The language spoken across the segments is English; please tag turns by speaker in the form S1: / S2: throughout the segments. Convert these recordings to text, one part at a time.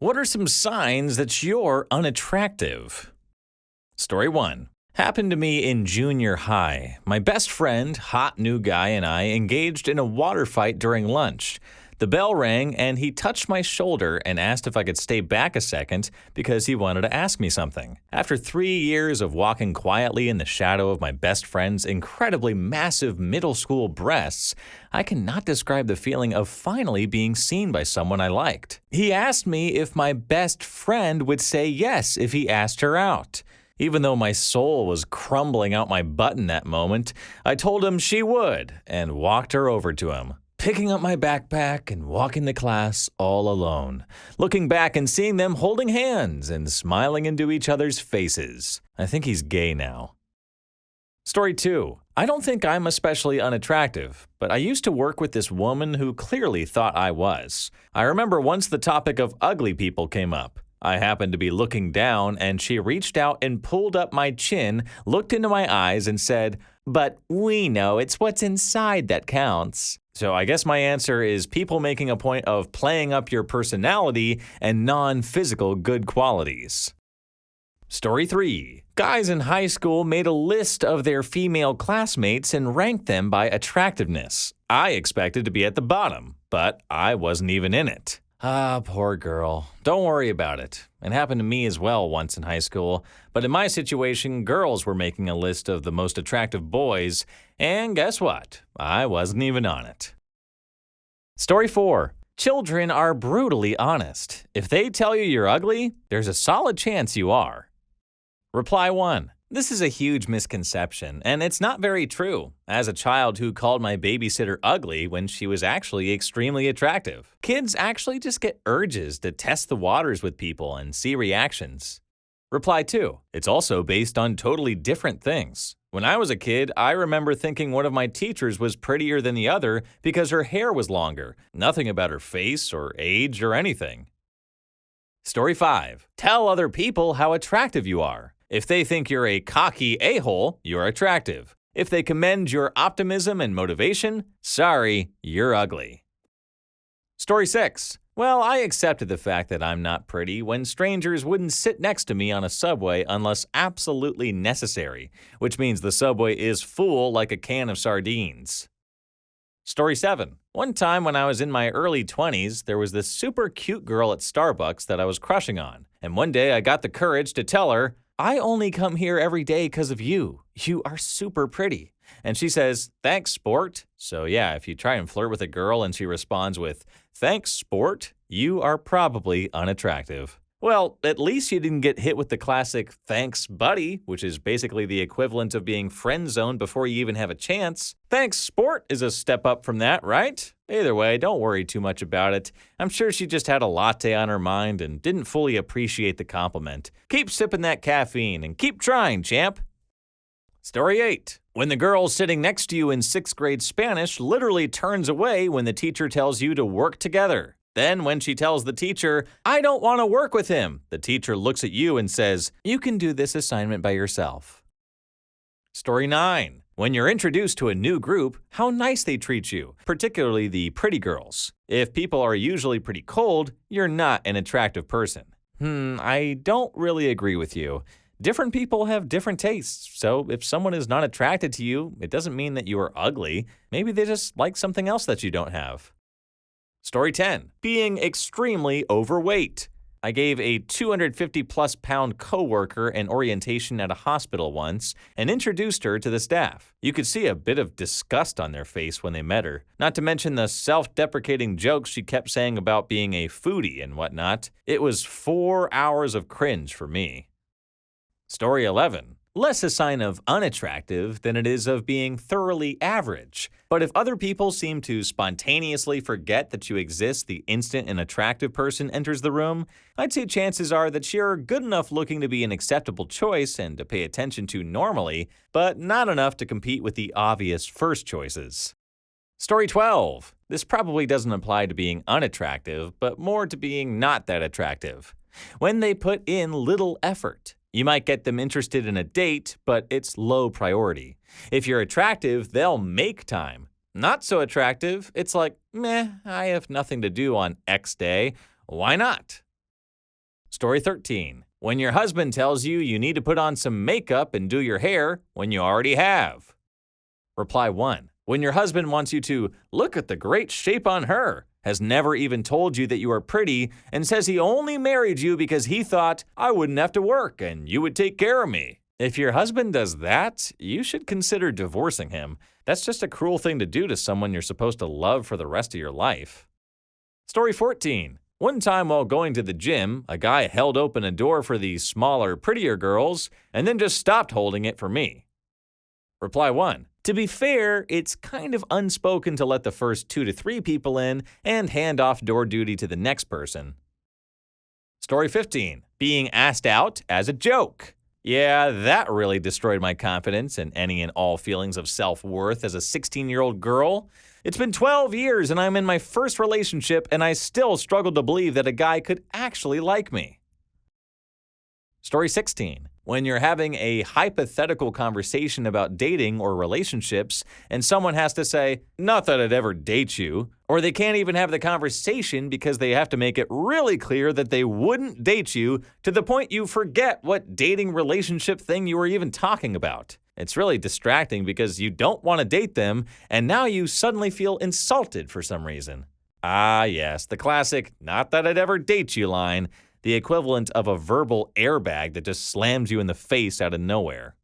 S1: What are some signs that you're unattractive? Story 1. Happened to me in junior high. My best friend, hot new guy, and I engaged in a water fight during lunch. The bell rang and he touched my shoulder and asked if I could stay back a second because he wanted to ask me something. After 3 years of walking quietly in the shadow of my best friend's incredibly massive middle school breasts, I cannot describe the feeling of finally being seen by someone I liked. He asked me if my best friend would say yes if he asked her out. Even though my soul was crumbling out my butt in that moment, I told him she would and walked her over to him. Picking up my backpack and walking to class all alone, looking back and seeing them holding hands and smiling into each other's faces. I think he's gay now. Story 2. I don't think I'm especially unattractive, but I used to work with this woman who clearly thought I was. I remember once the topic of ugly people came up. I happened to be looking down and she reached out and pulled up my chin, looked into my eyes and said, "But we know it's what's inside that counts." So I guess my answer is people making a point of playing up your personality and non-physical good qualities. Story 3. Guys in high school made a list of their female classmates and ranked them by attractiveness. I expected to be at the bottom, but I wasn't even in it. Ah, poor girl. Don't worry about it. It happened to me as well once in high school, but in my situation, girls were making a list of the most attractive boys, and guess what? I wasn't even on it. Story 4. Children are brutally honest. If they tell you you're ugly, there's a solid chance you are. Reply 1. This is a huge misconception, and it's not very true. As a child who called my babysitter ugly when she was actually extremely attractive. Kids actually just get urges to test the waters with people and see reactions. Reply 2. It's also based on totally different things. When I was a kid, I remember thinking one of my teachers was prettier than the other because her hair was longer. Nothing about her face or age or anything. Story 5. Tell other people how attractive you are. If they think you're a cocky a-hole, you're attractive. If they commend your optimism and motivation, sorry, you're ugly. Story 6. Well, I accepted the fact that I'm not pretty when strangers wouldn't sit next to me on a subway unless absolutely necessary, which means the subway is full like a can of sardines. Story 7. One time when I was in my early 20s, there was this super cute girl at Starbucks that I was crushing on. And one day I got the courage to tell her, "I only come here every day because of you. You are super pretty." And she says, "Thanks, sport." So yeah, if you try and flirt with a girl and she responds with, "Thanks, sport," you are probably unattractive. Well, at least you didn't get hit with the classic "thanks, buddy," which is basically the equivalent of being friend-zoned before you even have a chance. "Thanks, sport" is a step up from that, right? Either way, don't worry too much about it. I'm sure she just had a latte on her mind and didn't fully appreciate the compliment. Keep sipping that caffeine and keep trying, champ. Story 8. When the girl sitting next to you in 6th grade Spanish literally turns away when the teacher tells you to work together. Then when she tells the teacher, "I don't want to work with him," the teacher looks at you and says, "You can do this assignment by yourself." Story 9. When you're introduced to a new group, how nice they treat you, particularly the pretty girls. If people are usually pretty cold, you're not an attractive person. I don't really agree with you. Different people have different tastes, so if someone is not attracted to you, it doesn't mean that you are ugly. Maybe they just like something else that you don't have. Story 10. Being extremely overweight. I gave a 250-plus pound coworker an orientation at a hospital once and introduced her to the staff. You could see a bit of disgust on their face when they met her, not to mention the self-deprecating jokes she kept saying about being a foodie and whatnot. It was 4 hours of cringe for me. Story 11. Less a sign of unattractive than it is of being thoroughly average. But if other people seem to spontaneously forget that you exist the instant an attractive person enters the room, I'd say chances are that you're good enough looking to be an acceptable choice and to pay attention to normally, but not enough to compete with the obvious first choices. Story 12. This probably doesn't apply to being unattractive, but more to being not that attractive. When they put in little effort. You might get them interested in a date, but it's low priority. If you're attractive, they'll make time. Not so attractive, it's like, meh, I have nothing to do on X day. Why not? Story 13. When your husband tells you you need to put on some makeup and do your hair when you already have. Reply 1. When your husband wants you to look at the great shape on her, has never even told you that you are pretty, and says he only married you because he thought I wouldn't have to work and you would take care of me. If your husband does that, you should consider divorcing him. That's just a cruel thing to do to someone you're supposed to love for the rest of your life. Story 14. One time while going to the gym, a guy held open a door for the smaller, prettier girls and then just stopped holding it for me. Reply 1. To be fair, it's kind of unspoken to let the first 2 to 3 people in and hand off door duty to the next person. Story 15. Being asked out as a joke. Yeah, that really destroyed my confidence and any and all feelings of self-worth as a 16-year-old girl. It's been 12 years and I'm in my first relationship and I still struggle to believe that a guy could actually like me. Story 16. When you're having a hypothetical conversation about dating or relationships and someone has to say, not that I'd ever date you, or they can't even have the conversation because they have to make it really clear that they wouldn't date you to the point you forget what dating relationship thing you were even talking about. It's really distracting because you don't want to date them and now you suddenly feel insulted for some reason. Ah, yes, the classic, not that I'd ever date you line. The equivalent of a verbal airbag that just slams you in the face out of nowhere.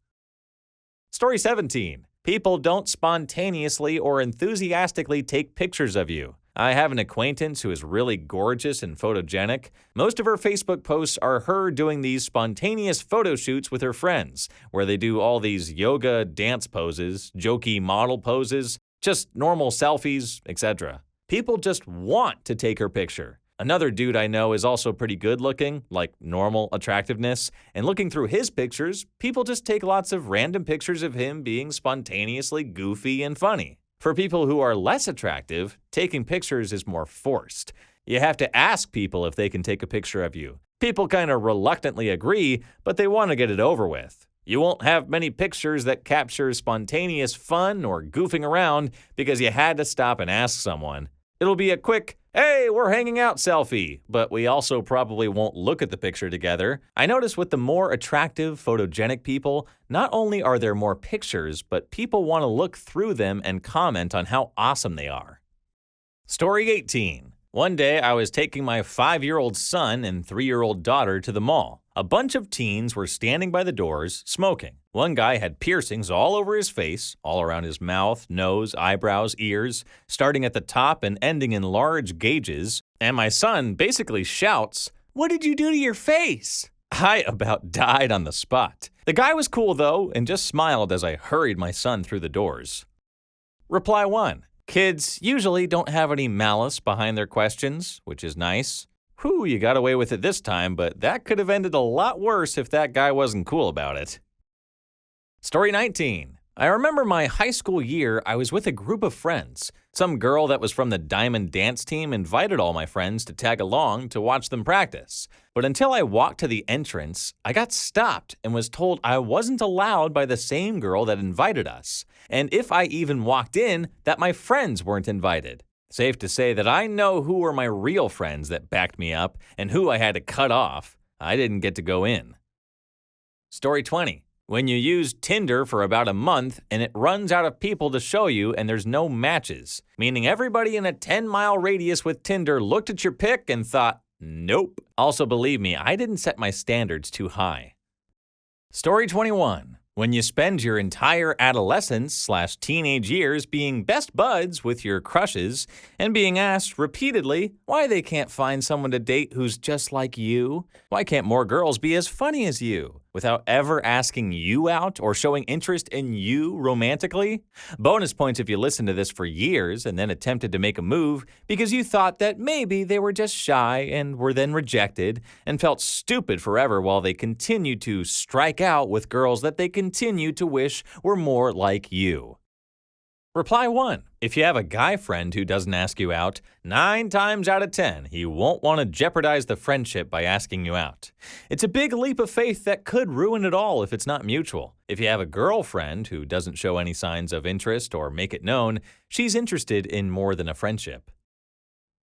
S1: Story 17. People don't spontaneously or enthusiastically take pictures of you. I have an acquaintance who is really gorgeous and photogenic. Most of her Facebook posts are her doing these spontaneous photo shoots with her friends, where they do all these yoga dance poses, jokey model poses, just normal selfies, etc. People just want to take her picture. Another dude I know is also pretty good looking, like normal attractiveness, and looking through his pictures, people just take lots of random pictures of him being spontaneously goofy and funny. For people who are less attractive, taking pictures is more forced. You have to ask people if they can take a picture of you. People kind of reluctantly agree, but they want to get it over with. You won't have many pictures that capture spontaneous fun or goofing around because you had to stop and ask someone. It'll be a quick, hey, we're hanging out selfie, but we also probably won't look at the picture together. I notice with the more attractive, photogenic people, not only are there more pictures, but people want to look through them and comment on how awesome they are. Story 18. One day I was taking my 5-year-old son and 3-year-old daughter to the mall. A bunch of teens were standing by the doors, smoking. One guy had piercings all over his face, all around his mouth, nose, eyebrows, ears, starting at the top and ending in large gauges. And my son basically shouts, "What did you do to your face?" I about died on the spot. The guy was cool though, and just smiled as I hurried my son through the doors. Reply 1. Kids usually don't have any malice behind their questions, which is nice. Whew, you got away with it this time, but that could have ended a lot worse if that guy wasn't cool about it. Story 19. I remember my high school year, I was with a group of friends. Some girl that was from the Diamond Dance team invited all my friends to tag along to watch them practice. But until I walked to the entrance, I got stopped and was told I wasn't allowed by the same girl that invited us. And if I even walked in, that my friends weren't invited. Safe to say that I know who were my real friends that backed me up and who I had to cut off. I didn't get to go in. Story 20. When you use Tinder for about a month and it runs out of people to show you and there's no matches, meaning everybody in a 10-mile radius with Tinder looked at your pic and thought, nope. Also, believe me, I didn't set my standards too high. Story 21. When you spend your entire adolescence/teenage years being best buds with your crushes and being asked repeatedly why they can't find someone to date who's just like you, why can't more girls be as funny as you, without ever asking you out or showing interest in you romantically? Bonus points if you listened to this for years and then attempted to make a move because you thought that maybe they were just shy and were then rejected and felt stupid forever while they continued to strike out with girls that they continue to wish were more like you. Reply 1. If you have a guy friend who doesn't ask you out, 9 times out of 10, he won't want to jeopardize the friendship by asking you out. It's a big leap of faith that could ruin it all if it's not mutual. If you have a girlfriend who doesn't show any signs of interest or make it known, she's interested in more than a friendship.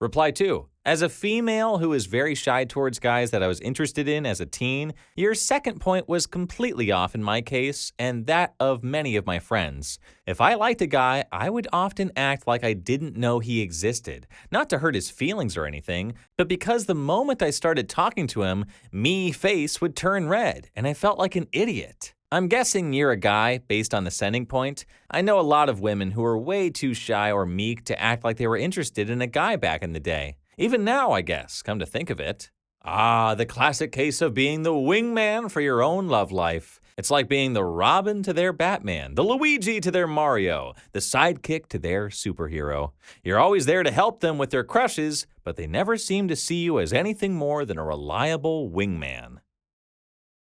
S1: Reply 2. As a female who is very shy towards guys that I was interested in as a teen, your second point was completely off in my case and that of many of my friends. If I liked a guy, I would often act like I didn't know he existed, not to hurt his feelings or anything, but because the moment I started talking to him, me face would turn red and I felt like an idiot. I'm guessing you're a guy based on the sending point. I know a lot of women who are way too shy or meek to act like they were interested in a guy back in the day. Even now, I guess, come to think of it. Ah, the classic case of being the wingman for your own love life. It's like being the Robin to their Batman, the Luigi to their Mario, the sidekick to their superhero. You're always there to help them with their crushes, but they never seem to see you as anything more than a reliable wingman.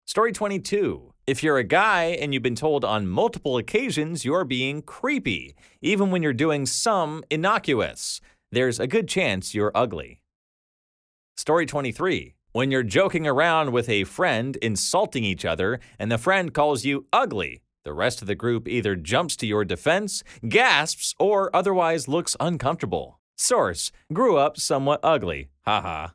S1: Story 22. If you're a guy and you've been told on multiple occasions you're being creepy, even when you're doing some innocuous, there's a good chance you're ugly. Story 23. When you're joking around with a friend, insulting each other, and the friend calls you ugly, the rest of the group either jumps to your defense, gasps, or otherwise looks uncomfortable. Source: grew up somewhat ugly. Haha.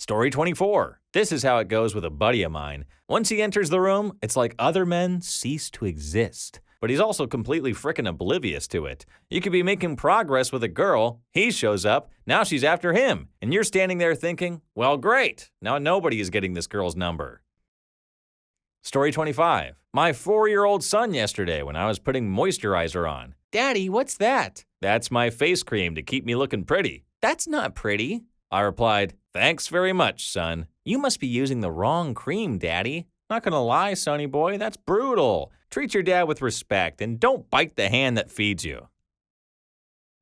S1: Story 24. This is how it goes with a buddy of mine. Once he enters the room, it's like other men cease to exist. But he's also completely frickin' oblivious to it. You could be making progress with a girl, he shows up, now she's after him, and you're standing there thinking, well, great, now nobody is getting this girl's number. Story 25. My 4-year-old son yesterday when I was putting moisturizer on. Daddy, what's that? That's my face cream to keep me looking pretty. That's not pretty. I replied, thanks very much, son. You must be using the wrong cream, Daddy. Not gonna lie, sonny boy, that's brutal. Treat your dad with respect and don't bite the hand that feeds you.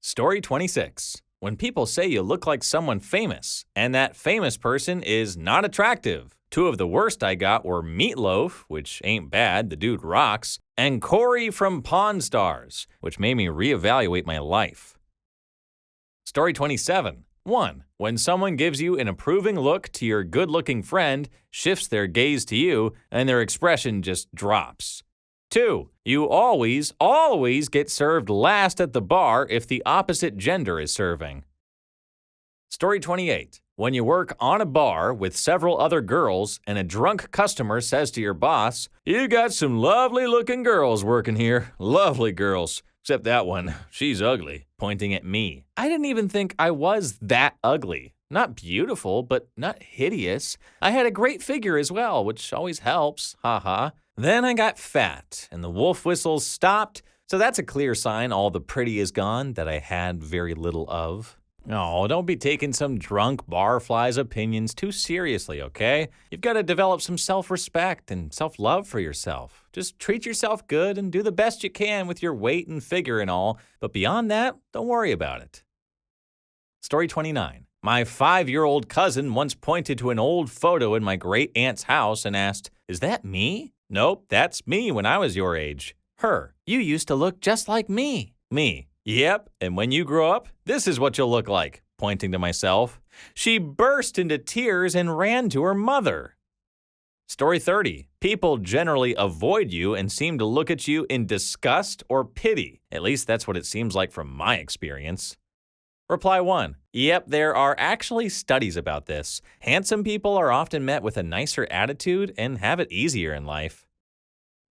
S1: Story 26. When people say you look like someone famous, and that famous person is not attractive. Two of the worst I got were Meatloaf, which ain't bad, the dude rocks, and Corey from Pawn Stars, which made me reevaluate my life. Story 27. 1. When someone gives you an approving look to your good-looking friend, shifts their gaze to you, and their expression just drops. 2. You always get served last at the bar if the opposite gender is serving. Story 28. When you work on a bar with several other girls and a drunk customer says to your boss, "You got some lovely-looking girls working here. Lovely girls. Except that one, she's ugly," pointing at me. I didn't even think I was that ugly. Not beautiful, but not hideous. I had a great figure as well, which always helps, haha. Then I got fat, and the wolf whistles stopped, so that's a clear sign all the pretty is gone that I had very little of. Oh, don't be taking some drunk barfly's opinions too seriously, okay? You've got to develop some self-respect and self-love for yourself. Just treat yourself good and do the best you can with your weight and figure and all, but beyond that, don't worry about it. Story 29. My 5-year-old cousin once pointed to an old photo in my great-aunt's house and asked, "Is that me?" "Nope, that's me when I was your age." Her, "You used to look just like me." Me, "Yep, and when you grow up, this is what you'll look like," pointing to myself. She burst into tears and ran to her mother. Story 30. People generally avoid you and seem to look at you in disgust or pity. At least that's what it seems like from my experience. Reply 1. Yep, there are actually studies about this. Handsome people are often met with a nicer attitude and have it easier in life.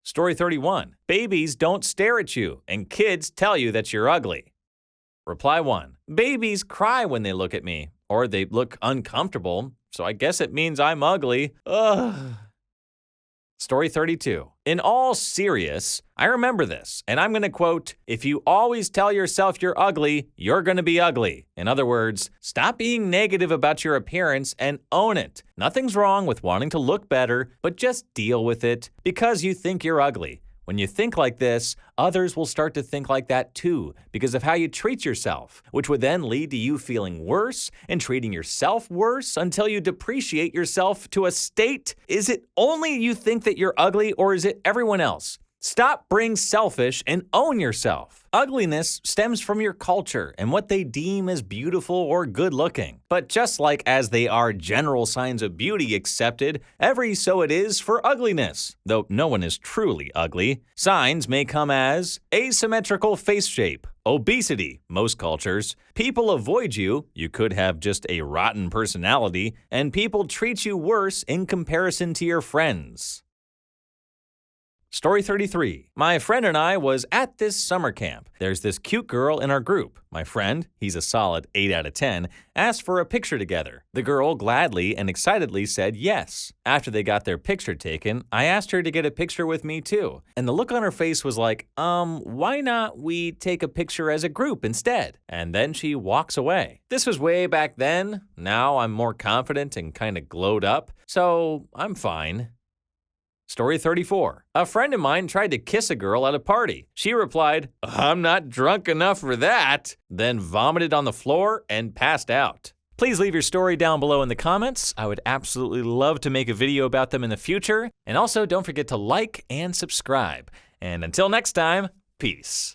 S1: Story 31. Babies don't stare at you, and kids tell you that you're ugly. Reply 1. Babies cry when they look at me, or they look uncomfortable, so I guess it means I'm ugly. Ugh. Story 32. In all serious, I remember this, and I'm going to quote, "If you always tell yourself you're ugly, you're going to be ugly." In other words, stop being negative about your appearance and own it. Nothing's wrong with wanting to look better, but just deal with it because you think you're ugly. When you think like this, others will start to think like that too because of how you treat yourself, which would then lead to you feeling worse and treating yourself worse until you depreciate yourself to a state. Is it only you think that you're ugly or is it everyone else? Stop being selfish and own yourself. Ugliness stems from your culture and what they deem as beautiful or good-looking. But just like as they are general signs of beauty accepted, every so it is for ugliness, though no one is truly ugly. Signs may come as asymmetrical face shape, obesity, most cultures, people avoid you, you could have just a rotten personality, and people treat you worse in comparison to your friends. Story 33. My friend and I was at this summer camp. There's this cute girl in our group. My friend, he's a solid 8 out of 10, asked for a picture together. The girl gladly and excitedly said yes. After they got their picture taken, I asked her to get a picture with me too. And the look on her face was like, why not we take a picture as a group instead? And then she walks away. This was way back then. Now I'm more confident and kind of glowed up, so I'm fine. Story 34. A friend of mine tried to kiss a girl at a party. She replied, "I'm not drunk enough for that," then vomited on the floor and passed out. Please leave your story down below in the comments. I would absolutely love to make a video about them in the future. And also don't forget to like and subscribe. And until next time, peace.